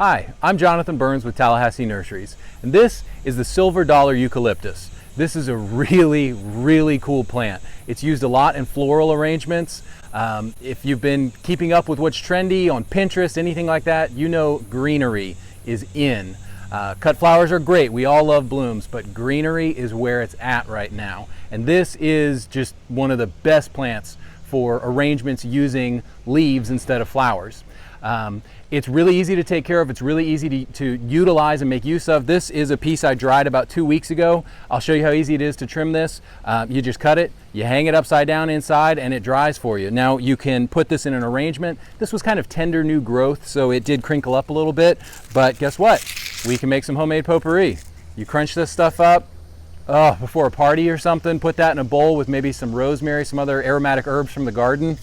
Hi, I'm Jonathan Burns with Tallahassee Nurseries, and this is the silver dollar eucalyptus. This is a really cool plant. It's used a lot in floral arrangements. If you've been keeping up with what's trendy on Pinterest, anything like that, you know greenery is in. Cut flowers are great, we all love blooms, but greenery is where it's at right now. And this is just one of the best plants for arrangements using leaves instead of flowers. It's really easy to take care of. It's really easy to utilize and make use of. This is a piece I dried about 2 weeks ago. I'll show you how easy it is to trim this. You just cut it, you hang it upside down inside, and it dries for you. Now you can put this in an arrangement. This was kind of tender new growth, so it did crinkle up a little bit, but guess what? We can make some homemade potpourri. You crunch this stuff up before a party or something, put that in a bowl with maybe some rosemary, some other aromatic herbs from the garden.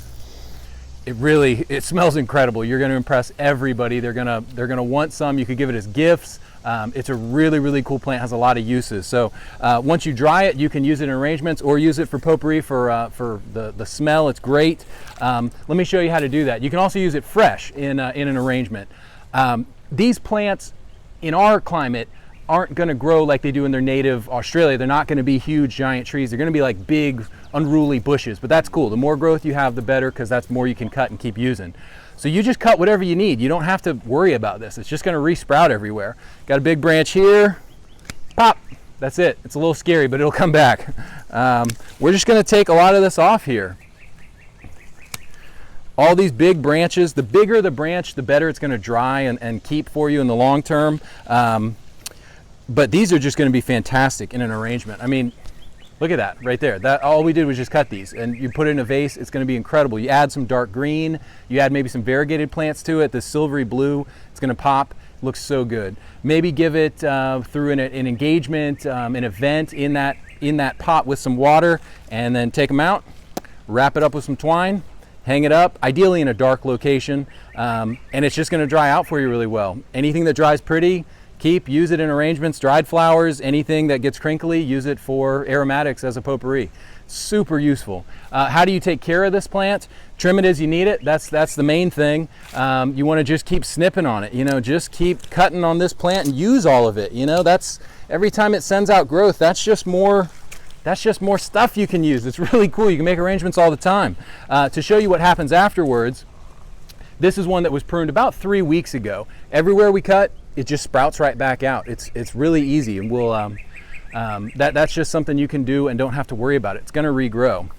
It smells incredible. You're going to impress everybody. They're going to want some. You could give it as gifts. It's a really cool plant. Has a lot of uses. So once you dry it, you can use it in arrangements or use it for potpourri for the smell. It's great. Let me show you how to do that. You can also use it fresh in an arrangement. These plants in our climate aren't going to grow like they do in their native Australia. They're not going to be huge giant trees. They're going to be like big unruly bushes, but that's cool. The more growth you have, the better, because that's more you can cut and keep using. So you just cut whatever you need. You don't have to worry about this. It's just going to re-sprout everywhere. Got a big branch here, pop, that's it. It's a little scary, but it'll come back. We're just going to take a lot of this off here. All these big branches, the bigger the branch, the better it's going to dry and keep for you in the long term. But these are just going to be fantastic in an arrangement. I mean, look at that right there. That all we did was just cut these, and you put it in a vase. It's going to be incredible. You add some dark green, you add maybe some variegated plants to it. The silvery blue, it's going to pop. Looks so good. Maybe give it through an engagement, an event in that pot with some water, and then take them out, wrap it up with some twine, hang it up, ideally in a dark location, and it's just going to dry out for you really well. Anything that dries pretty, use it in arrangements. Dried flowers, anything that gets crinkly, use it for aromatics as a potpourri. Super useful. How do you take care of this plant? Trim it as you need it. That's the main thing. You want to just keep snipping on it. Just keep cutting on this plant and use all of it. That's every time it sends out growth. That's just more stuff you can use. It's really cool. You can make arrangements all the time. To show you what happens afterwards, this is one that was pruned about 3 weeks ago. Everywhere we cut, it just sprouts right back out. It's really easy, and that's just something you can do and don't have to worry about it. It's going to regrow.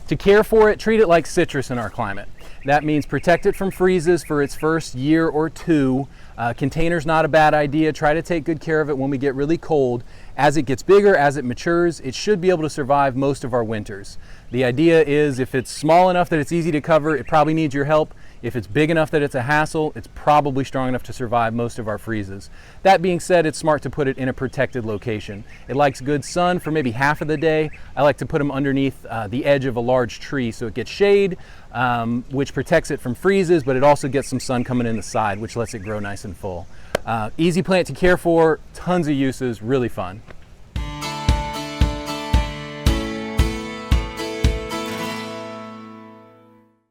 To care for it, treat it like citrus in our climate. That means protect it from freezes for its first year or two. Container's not a bad idea. Try to take good care of it when we get really cold. As it gets bigger, as it matures, it should be able to survive most of our winters. The idea is if it's small enough that it's easy to cover, it probably needs your help. If it's big enough that it's a hassle, it's probably strong enough to survive most of our freezes. That being said, it's smart to put it in a protected location. It likes good sun for maybe half of the day. I like to put them underneath the edge of a large tree so it gets shade, which protects it from freezes, but it also gets some sun coming in the side, which lets it grow nice and full. Easy plant to care for, tons of uses, really fun.